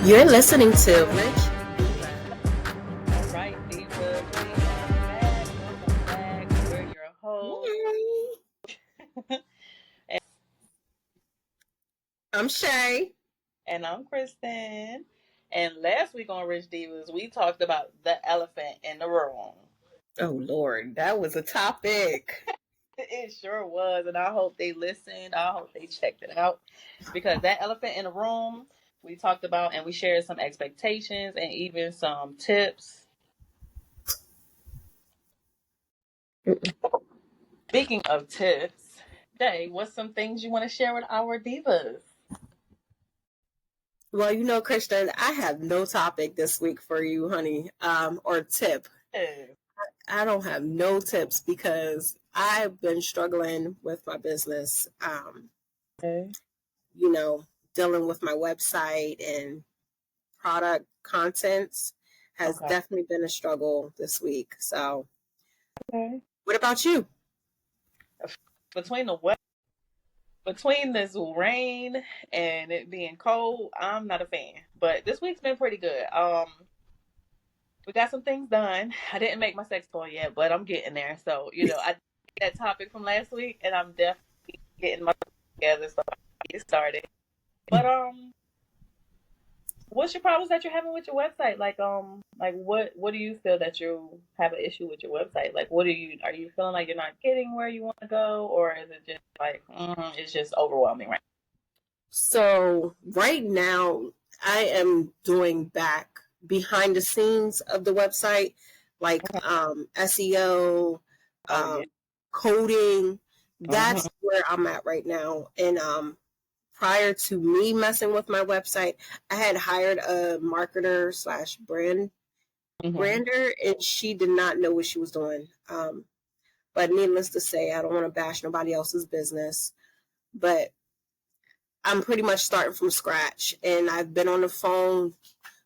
You're listening to Rich All right, Diva, welcome back. We're your host. and, I'm Shay. and I'm Kristen. And last week on Rich Divas, we talked about the elephant in the room. Oh Lord, that was a topic. It sure was, and I hope they listened. I hope they checked it out. Because that elephant in the room, we talked about and we shared some expectations and even some tips. Speaking of tips, Shay, what's some things you want to share with our divas? Well, Kristen, I have no topic this week for you, honey, or tip. Yes. I don't have no tips because I've been struggling with my business. Okay. Dealing with my website and product contents has Okay. definitely been a struggle this week. So, Okay. what about you? Between this rain and it being cold, I'm not a fan. But this week's been pretty good. We got some things done. I didn't make my sex toy yet, but I'm getting there. So, I did that topic from last week and I'm definitely getting my together so I can get started. But what's your problems that you're having with your website? Like what do you feel that you have an issue with your website? Like are you feeling like you're not getting where you want to go, or is it just like it's just overwhelming right So right now, I am doing back behind the scenes of the website, like SEO, now? Oh yeah. coding. Mm-hmm. That's where I'm at right now. And prior to me messing with my website, I had hired a marketer slash Mm-hmm. brander, and she did not know what she was doing. But needless to say, I don't want to bash nobody else's business, but I'm pretty much starting from scratch, and I've been on the phone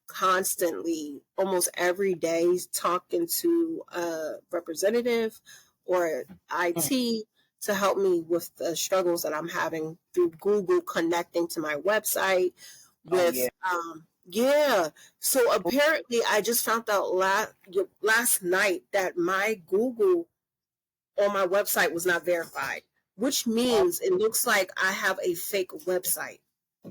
constantly, almost every day, talking to a representative or IT to help me with the struggles that I'm having through Google connecting to my website. Oh yeah. With yeah, so apparently I just found out last night that my Google on my website was not verified, which Oh, means it looks like I have a fake website.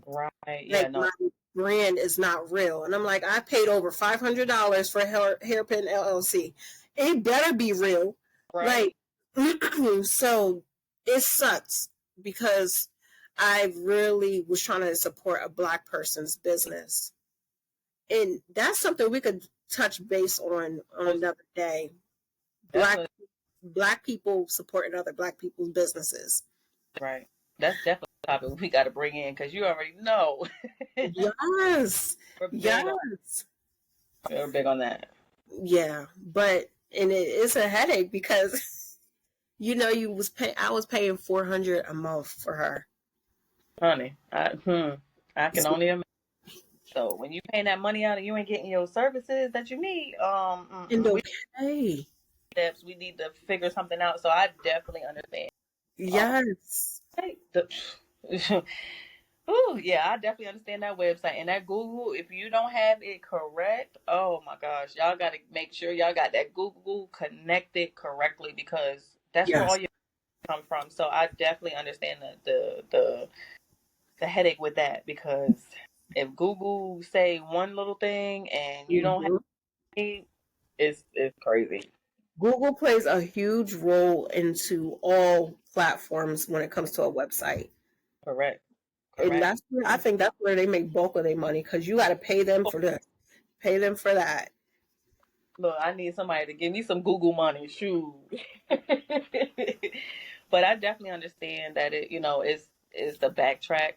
right. Yeah. Like No. my brand is not real. And I'm like, I paid over $500 for Hairpin LLC. It better be real. Right. Like, so it sucks because I really was trying to support a Black person's business. And that's something we could touch base on Most another day. Black definitely. Black people supporting other Black people's businesses. Right. That's definitely a topic we got to bring in because you already know Yes. we're big on Yes. we're big on that. Yeah, but and it's a headache because I was paying 400 a month for her. Honey, I can only imagine. So when you paying that money out and you ain't getting your services that you need, And we okay. steps we need to figure something out. So I definitely understand. Um, Yes. hey, the, ooh, yeah, I definitely understand that website and that Google. If you don't have it correct, oh my gosh, y'all got to make sure y'all got that Google connected correctly because that's where all Yes. your come from. So I definitely understand the headache with that because if Google say one little thing and you don't have hmm it, it's crazy. Google plays a huge role into all platforms when it comes to a website. Correct. And Correct. I think that's where they make bulk of their money because you got to pay them for this, pay them for that. Look, I need somebody to give me some Google money. Shoot. But I definitely understand that is the backtrack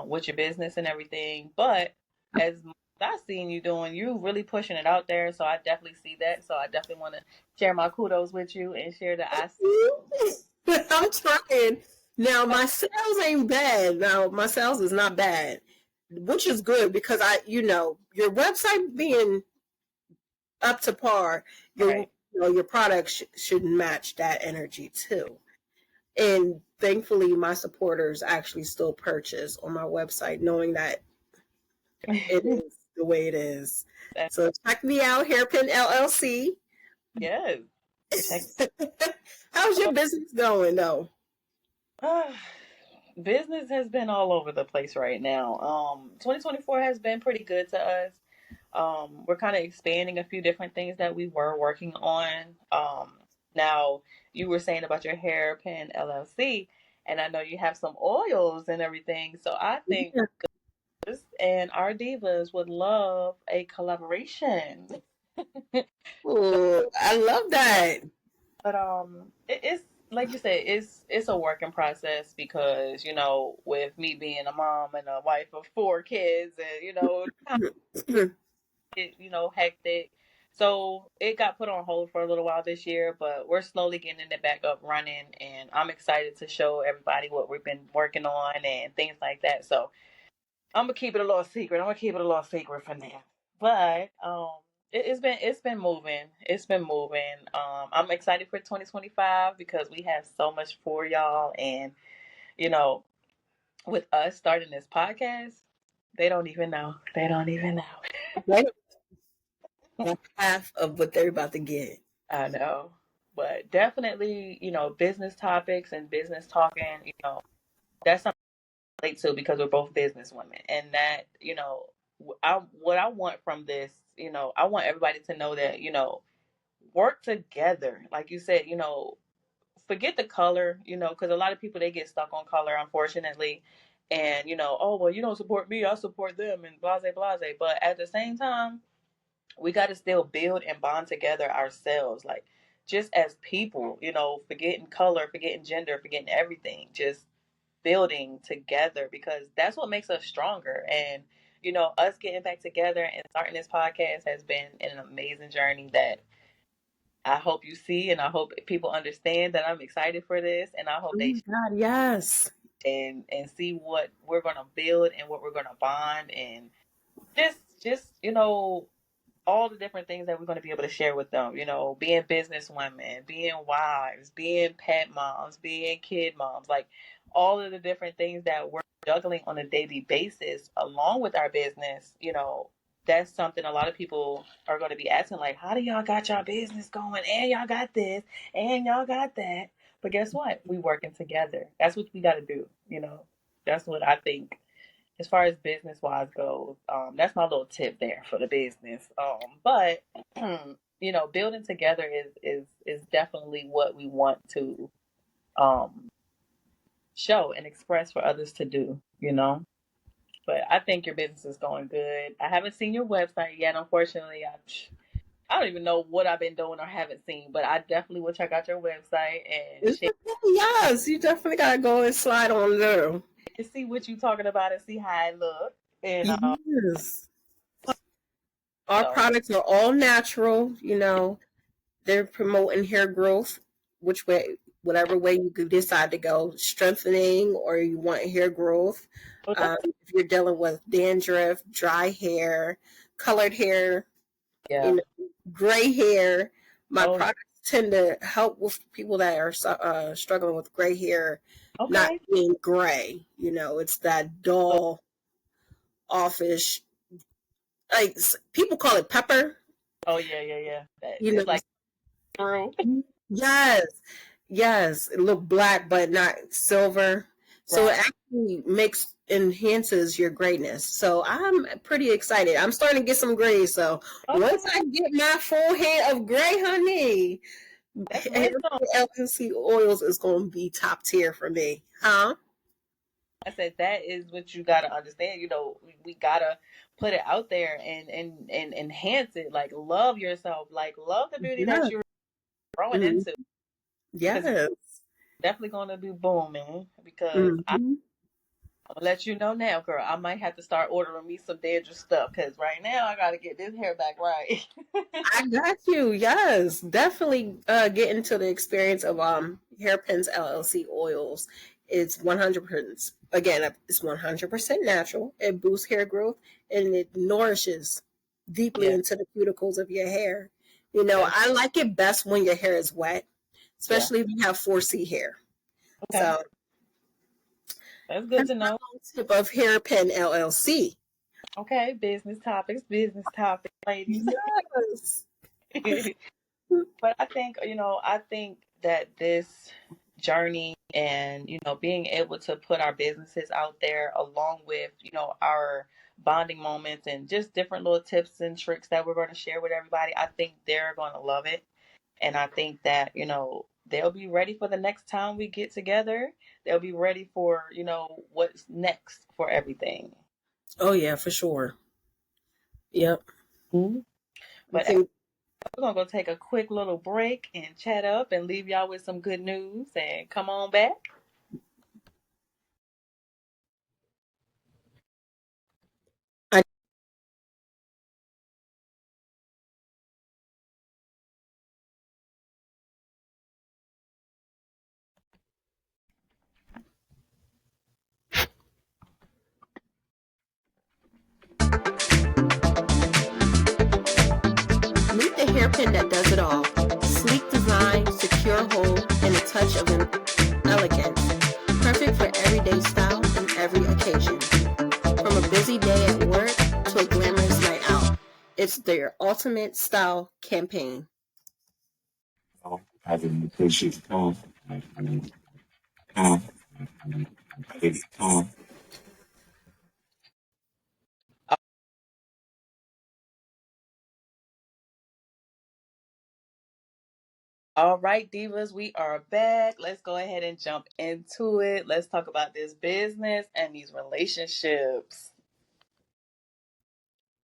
with your business and everything. But as I've seen you doing, you really pushing it out there. So I definitely see that. So I definitely want to share my kudos with you and share that I see. I'm trying. Now my sales ain't bad. Now my sales is not bad, which is good because your website being up to par, Right. your product should match that energy too. And thankfully, my supporters actually still purchase on my website, knowing that It is the way it is. That- So check me out, Hairpin LLC. yes. Check. How's your business going, though? Business has been all over the place right now. 2024 has been pretty good to us. We're kind of expanding a few different things that we were working on. Now you were saying about your hairpin LLC, and I know you have some oils and everything. So I think us and our divas would love a collaboration. Ooh, I love that. But it's like you said, it's a working process because with me being a mom and a wife of 4 kids, and it, hectic. So it got put on hold for a little while this year, but we're slowly getting it back up running, and I'm excited to show everybody what we've been working on and things like that. So I'm gonna keep it a little secret. I'm gonna keep it a little secret for now. But it's been moving. It's been moving. I'm excited for 2025 because we have so much for y'all, and you know, with us starting this podcast, they don't even know. They don't even know. Right? Half of what they're about to get. I know, but definitely, business topics and business talking. That's something I relate to because we're both business women, and that what I want from this, I want everybody to know that work together. Like you said, forget the color, because a lot of people they get stuck on color, unfortunately, and oh well, you don't support me, I support them, and blase blase. But at the same time, we got to still build and bond together ourselves, like just as people, forgetting color, forgetting gender, forgetting everything, just building together because that's what makes us stronger. And us getting back together and starting this podcast has been an amazing journey that I hope you see, and I hope people understand that I'm excited for this, and I hope Oh they my God, yes. and see what we're gonna build and what we're gonna bond, and just all the different things that we're going to be able to share with them, being business women, being wives, being pet moms, being kid moms, like all of the different things that we're juggling on a daily basis along with our business, that's something a lot of people are going to be asking, like, how do y'all got y'all business going? And y'all got this, and y'all got that. But guess what? We working together. That's what we got to do, That's what I think as far as business wise goes. That's my little tip there for the business. But building together is definitely what we want to um show and express for others to do. But I think your business is going good. I haven't seen your website yet, unfortunately. I don't even know what I've been doing or haven't seen, but I definitely will check out your website and It's okay. Yes, you definitely gotta go and slide on there. see what you're talking about and see how it looks. And Yes. Our so products are all natural, they're promoting hair growth, which way, whatever way you could decide to go, strengthening or you want hair growth. okay. If you're dealing with dandruff, dry hair, colored hair, Yeah. gray hair, my Oh, products tend to help with people that are struggling with gray hair, not okay. being gray. It's that dull, offish, like people call it pepper. Oh yeah, yeah, yeah. You It's know, like through. yes, yes, it look black but not silver. So it Right. actually enhances your grayness. So I'm pretty excited. I'm starting to get some gray. So Okay. once I get my full head of gray, honey, That's hair wisdom. LNC oils is going to be top tier for me, huh? I said that is what you gotta understand. We gotta put it out there and enhance it. Like love yourself. Like love the beauty that Yeah. you're growing Mhm. into. Because it's Yes. definitely gonna be booming. Because Hmm. I'm gonna let you know now, girl. I might have to start ordering me some dandruff stuff. Because right now I gotta get this hair back right. I got you. Yes, definitely get into the experience of Hairpins LLC oils. It's 100%. Again, it's 100% natural. It boosts hair growth and it nourishes deeply Yeah. into the cuticles of your hair. That's, I like it best when your hair is wet, yeah. especially if you have 4C hair. Okay. So That's good that's to my know. little tip of Hairpin LLC. Okay, business topics, ladies. Yes. But I think, I think that this journey and, being able to put our businesses out there along with, our bonding moments and just different little tips and tricks that we're going to share with everybody, I think they're going to love it. And I think that, they'll be ready for the next time we get together. They'll be ready for, what's next for everything. Oh yeah, for sure. Yep. Mm-hmm. I But think we're going to go take a quick little break and chat up and leave y'all with some good news and come on back. meet the hairpin that does it all. Sleek design, secure hold, and a touch of elegance. Perfect for everyday style and every occasion. From a busy day at work to a glamorous night out, it's their ultimate style campaign. Having the patient come, come, come. All right, divas, we are back. Let's go ahead and jump into it. Let's talk about this business and these relationships.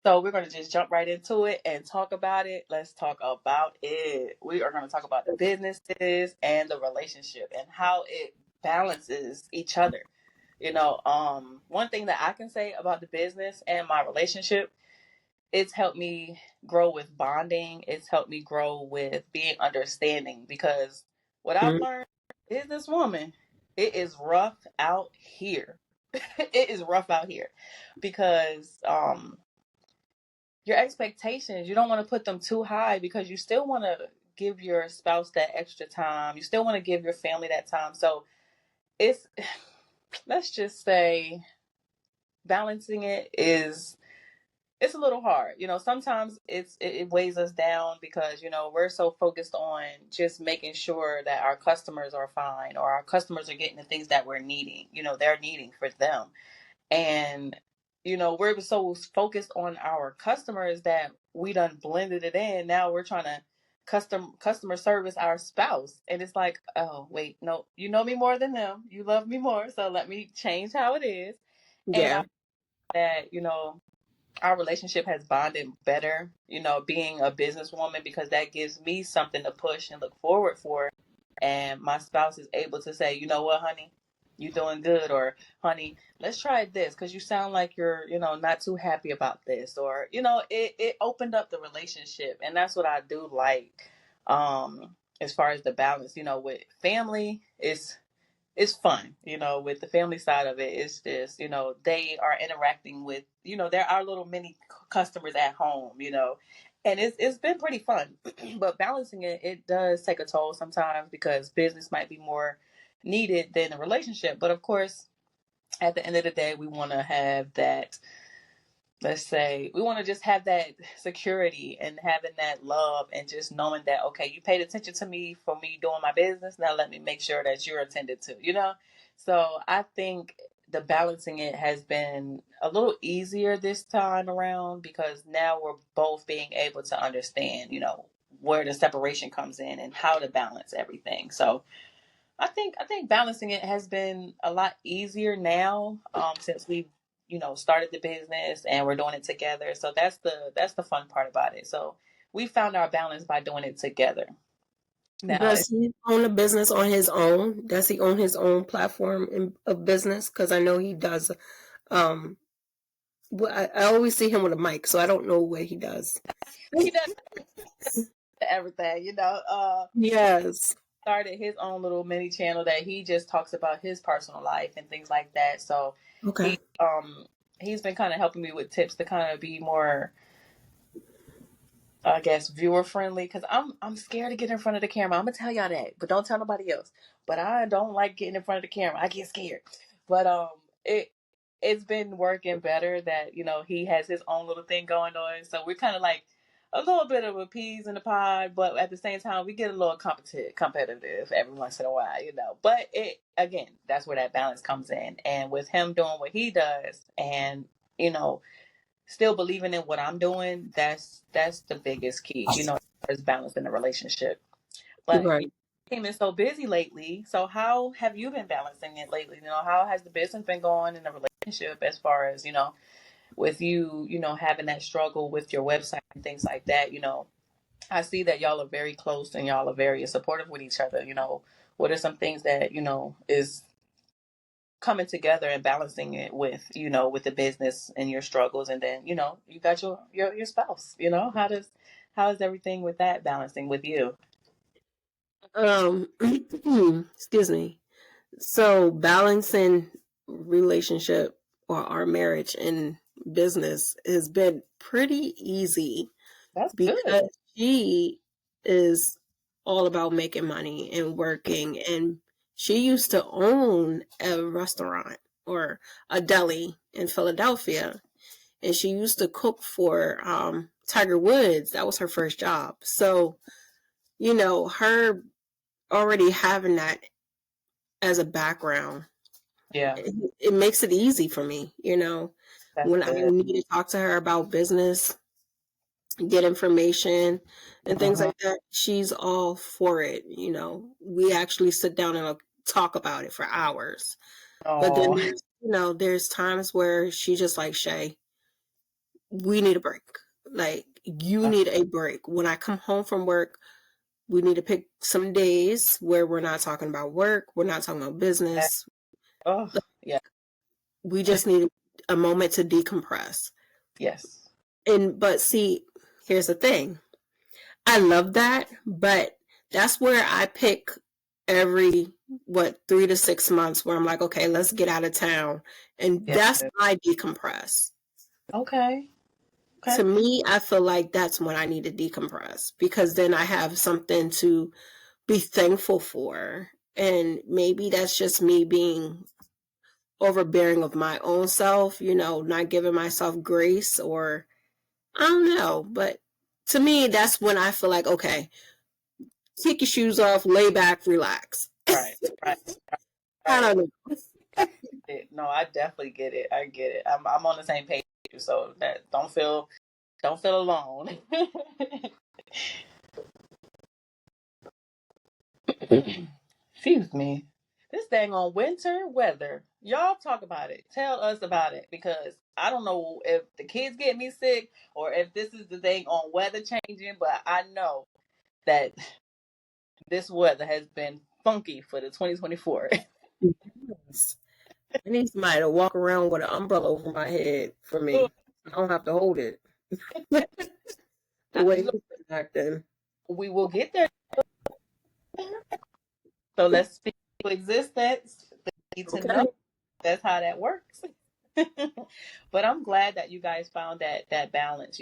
So we're going to just jump right into it and talk about it. Let's talk about it. We are going to talk about the businesses and the relationship and how it balances each other. One thing that I can say about the business and my relationship, it's helped me grow with bonding. It's helped me grow with being understanding because what I've Mhm. learned, businesswoman, it is rough out here. It is rough out here because your expectations, you don't want to put them too high because you still want to give your spouse that extra time. You still want to give your family that time. So it's, let's just say, balancing it's a little hard. Sometimes it weighs us down because, we're so focused on just making sure that our customers are fine or our customers are getting the things that we're needing, they're needing for them. And, we're so focused on our customers that we done blended it in. Now we're trying to customer service our spouse. And it's like, oh, wait, no, you know me more than them. You love me more. So let me change how it is. And I Yeah. that, our relationship has bonded better, being a businesswoman, because that gives me something to push and look forward for. And my spouse is able to say, you know what, honey, you doing good, or honey, let's try this because you sound like you're, not too happy about this, or, it opened up the relationship. And that's what I do like. As far as the balance, with family, it's fun, with the family side of it. It's just, they are interacting with, they're our little mini customers at home, and it's been pretty fun. But balancing it does take a toll sometimes because business might be more needed than a relationship. But of course, at the end of the day, we want to have that, let's say we want to just have that security and having that love and just knowing that, okay, you paid attention to me for me doing my business, now let me make sure that you're attended to, so I think the balancing it has been a little easier this time around because now we're both being able to understand, where the separation comes in and how to balance everything. So I think balancing it has been a lot easier now, since we've started the business and we're doing it together. So that's the fun part about it. So we found our balance by doing it together. Now, Does he own a business on his own? Does he own his own platform of business? Because I know he does. Um, I always see him with a mic, so I don't know what he does. he does everything. Yes. Started his own little mini channel that he just talks about his personal life and things like that. So Okay. he's been kind of helping me with tips to kind of be more, I guess, viewer friendly, because I'm scared to get in front of the camera. I'm gonna tell y'all that, but don't tell nobody else. But I don't like getting in front of the camera. I get scared. But it it's been working better that, he has his own little thing going on. So we're kind of like a little bit of a peas in the pod, but at the same time, we get a little competitive every once in a while. But again, that's where that balance comes in. And with him doing what he does and, still believing in what I'm doing, that's the biggest key, is balance in the relationship. But Right. you came in so busy lately. So how have you been balancing it lately? How has the business been going in the relationship as far as, with you, having that struggle with your website and things like that? I see that y'all are very close and y'all are very supportive with each other. What are some things that, is coming together and balancing it with, with the business and your struggles, and then, you got your spouse, how is everything with that balancing with you? Excuse me. So balancing relationship or our marriage and business has been pretty easy That's good. because she is all about making money and working, and she used to own a restaurant or a deli in Philadelphia, and she used to cook for Tiger Woods. That was her first job. So, her already having that as a background, Yeah, it makes it easy for me, that's when I good. need to talk to her about business, get information and things Uh-huh. like that. She's all for it. We actually sit down and talk about it for hours. But then Oh, there's times where she just like, Shay, we need a break. Like, you need a break. When I come home from work, we need to pick some days where we're not talking about work, we're not talking about business. oh, yeah, We just need a moment to decompress. yes, But see, here's the thing. I love that, but that's where I pick every 3 to 6 months where I'm like, okay, let's get out of town. And yeah. that's my decompress. Okay, okay. To me, I feel like that's when I need to decompress, because then I have something to be thankful for. And maybe that's just me being overbearing of my own self, not giving myself grace, or I don't know. But to me, that's when I feel like, okay, take your shoes off, lay back, relax. Right, right, I right. don't know. No, I definitely get it. I get it. I'm on the same page with you, so that don't feel alone. Excuse me. This dang on winter weather. Y'all talk about it. Tell us about it, because I don't know if the kids get me sick or if this is the thing on weather changing, but I know that this weather has been funky for the 2024. Yes. I need somebody to walk around with an umbrella over my head for me. I don't have to hold it. The way Look, he's been acting. we will get there. So let's speak to existence. They need to Okay. know that's how that works. But I'm glad that you guys found that balance.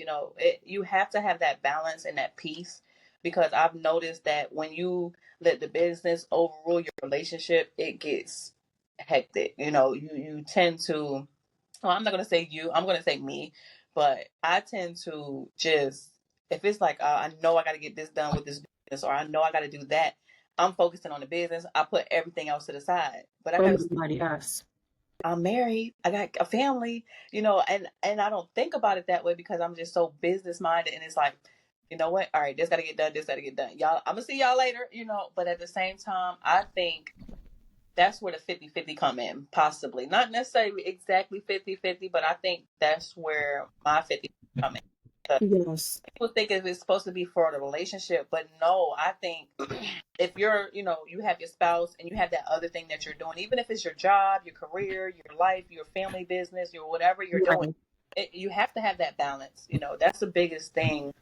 You have to have that balance and that peace, because I've noticed that when you let the business overrule your relationship, it gets hectic. You tend to. Well, I'm not gonna say you. I'm gonna say me, but I tend to just, if it's like, I know I got to get this done with this business, or I know I got to do that. I'm focusing on the business. I put everything else to the side. But I From got somebody else. I'm married. I got a family, and I don't think about it that way because I'm just so business minded. And it's like, you know what? All right, this got to get done. This got to get done. Y'all, I'm going to see y'all later, but at the same time, I think that's where the 50-50 come in, possibly. Not necessarily exactly 50-50, but I think that's where my 50 come in. Yes. People think it's supposed to be for the relationship, but no, I think if you're, you have your spouse and you have that other thing that you're doing, even if it's your job, your career, your life, your family business, your whatever you're doing, Right. you have to have that balance. That's the biggest thing,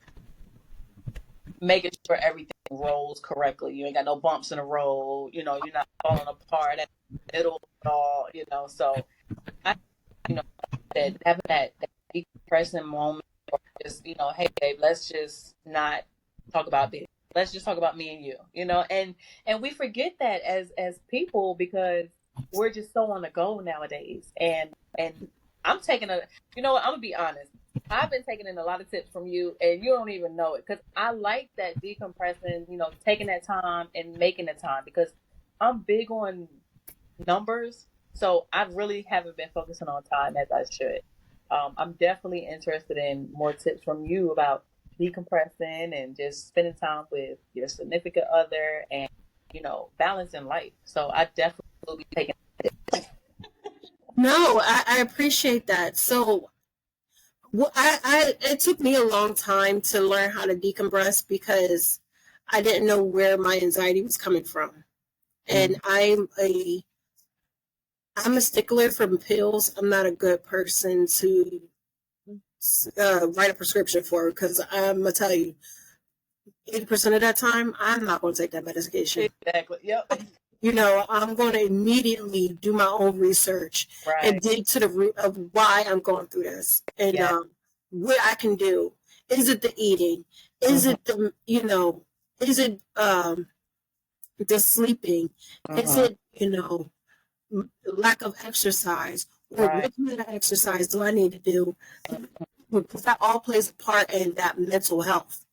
making sure everything rolls correctly. You ain't got no bumps in the road, you're not falling apart at the middle at all, so I, you know, that having that decompressing moment, or just, hey babe, let's just not talk about this. Let's just talk about me and you, and we forget that as people, because we're just so on the go nowadays. And I'm taking a, you know what, I'm gonna be honest. I've been taking in a lot of tips from you, and you don't even know it, because I like that decompressing, taking that time and making the time, because I'm big on numbers. So I really haven't been focusing on time as I should. I'm definitely interested in more tips from you about decompressing and just spending time with your significant other and, balancing life. So I definitely will be taking tips. No, I appreciate that. So, it took me a long time to learn how to decompress because I didn't know where my anxiety was coming from, and I'm a stickler for pills. I'm not a good person to write a prescription for, because I'm gonna tell you, 80% of that time, I'm not going to take that medication. Exactly. Yep. I'm going to immediately do my own research and dig to the root of why I'm going through this, and what I can do. Is it the eating? Is it the, is it the sleeping? Is it, lack of exercise? Or what kind of exercise do I need to do? Because that all plays a part in that mental health.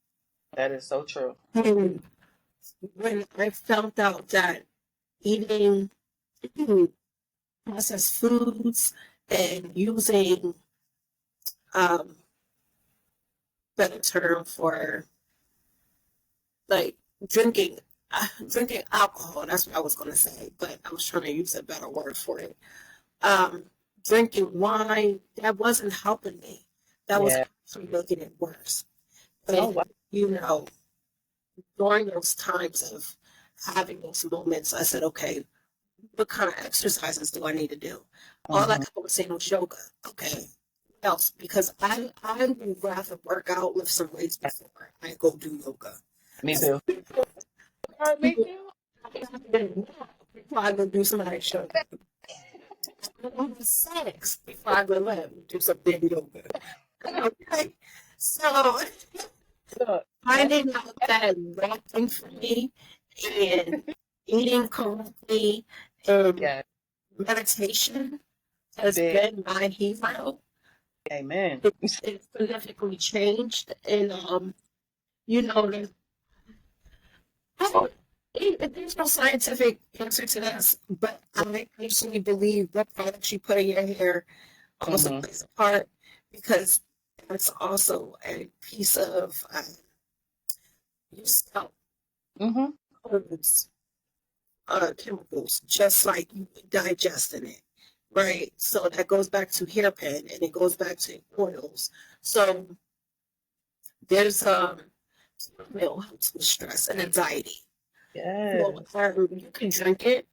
That is so true. And when I found out that eating processed foods and using better term for like drinking alcohol, that's what I was going to say, but I was trying to use a better word for it. Drinking wine, that wasn't helping me. That was actually making it worse. And, during those times of having those moments, I said, okay, what kind of exercises do I need to do? All I kept on saying was yoga. Okay. Else, because I would rather work out, lift some weights before I go do yoga. Me too. Me too. Before I go do some action. Sex before I go do some big yoga. Okay. So finding out that rapping for me and eating correctly and meditation has been my hero. Amen. It's significantly changed, and there's no scientific answer to this, but I personally believe what products you put in your hair also plays a part, because that's also a piece of your scalp. Chemicals, just like you digesting it, right? So that goes back to hairpin, and it goes back to oils. So there's helps with stress and anxiety. So, you can drink it,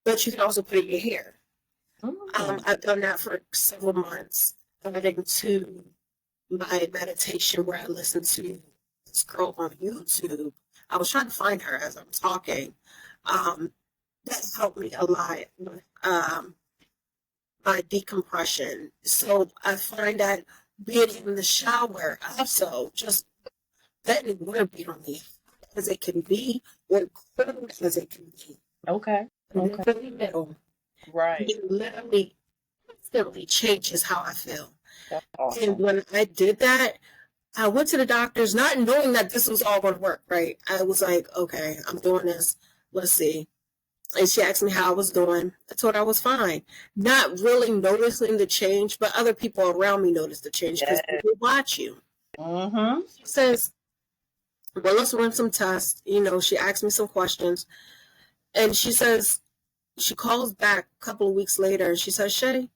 but you can also put it in your hair. I've done that for several months, adding to my meditation where I listen to this girl on YouTube. I was trying to find her as I'm talking. That helped me a lot with my decompression. So I find that being in the shower also, just letting the water be on me as it can be, or cold as it can be. Okay. In the middle. Right. It literally instantly changes how I feel. That's awesome. And when I did that, I went to the doctors not knowing that this was all going to work, right? I was like, okay, I'm doing this. Let's see. And she asked me how I was doing. I told her I was fine. Not really noticing the change, but other people around me noticed the change because people watch you. She says, well, let's run some tests. She asked me some questions. And she says, she calls back a couple of weeks later and she says, Shay,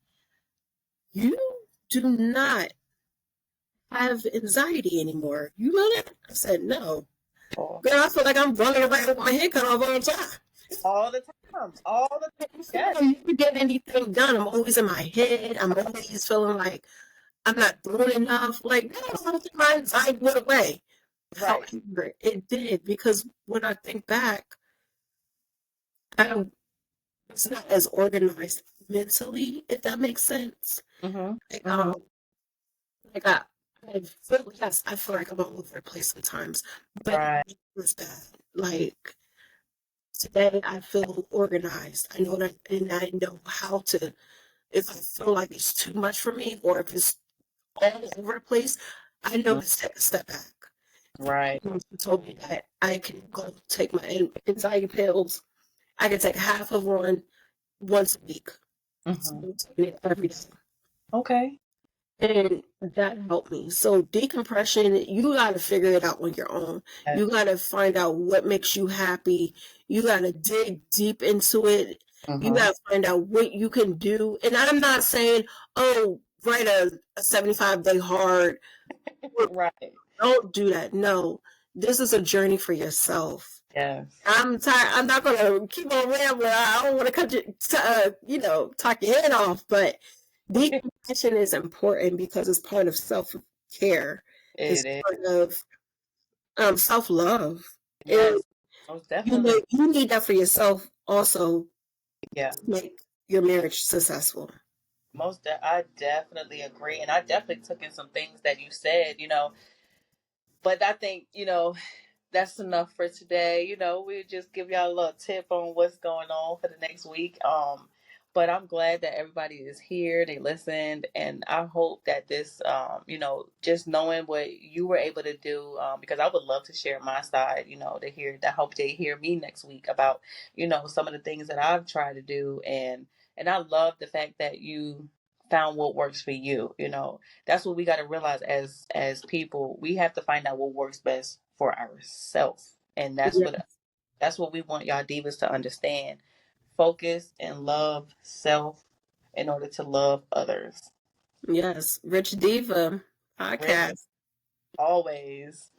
you do not have anxiety anymore. You know that? I said, no. Girl, I feel like I'm running around with my head cut off all the time. All the time. All the time. Yes. You get anything done, I'm always in my head. I'm always feeling like I'm not doing enough. Like, no, I don't think my anxiety went away. Right. However, it did, because when I think back, it's not as organized mentally, if that makes sense. I feel like I'm all over the place sometimes, but it was bad. Like, today I feel organized. I know that, and I know how to, if I feel like it's too much for me or if it's all over the place, I know to take a step back. Right. She told me that I can go take my anxiety pills. I can take half of one once a week. So I'm taking it every day. Okay. And that helped me. So decompression, you got to figure it out on your own. You got to find out what makes you happy. You got to dig deep into it. You got to find out what you can do. And I'm not saying, oh, write a 75-day hard. Right. Don't do that. No, this is a journey for yourself. Yes. I'm tired. I'm not going to keep on rambling. I don't want to cut you, talk your head off, but decompression is important because it's part of self-care. It's It is. part of self-love. Yes. And Most definitely. you need that for yourself also Yeah. to make your marriage successful. I definitely agree. And I definitely took in some things that you said, but I think, that's enough for today. We'll just give y'all a little tip on what's going on for the next week. But I'm glad that everybody is here. They listened, and I hope that this, just knowing what you were able to do, because I would love to share my side, to hear. I hope they hear me next week about, some of the things that I've tried to do, and I love the fact that you found what works for you. That's what we got to realize as people. We have to find out what works best for ourselves, and that's what we want y'all divas to understand. Focus and love self in order to love others. Yes, Rich Diva Podcast. Always.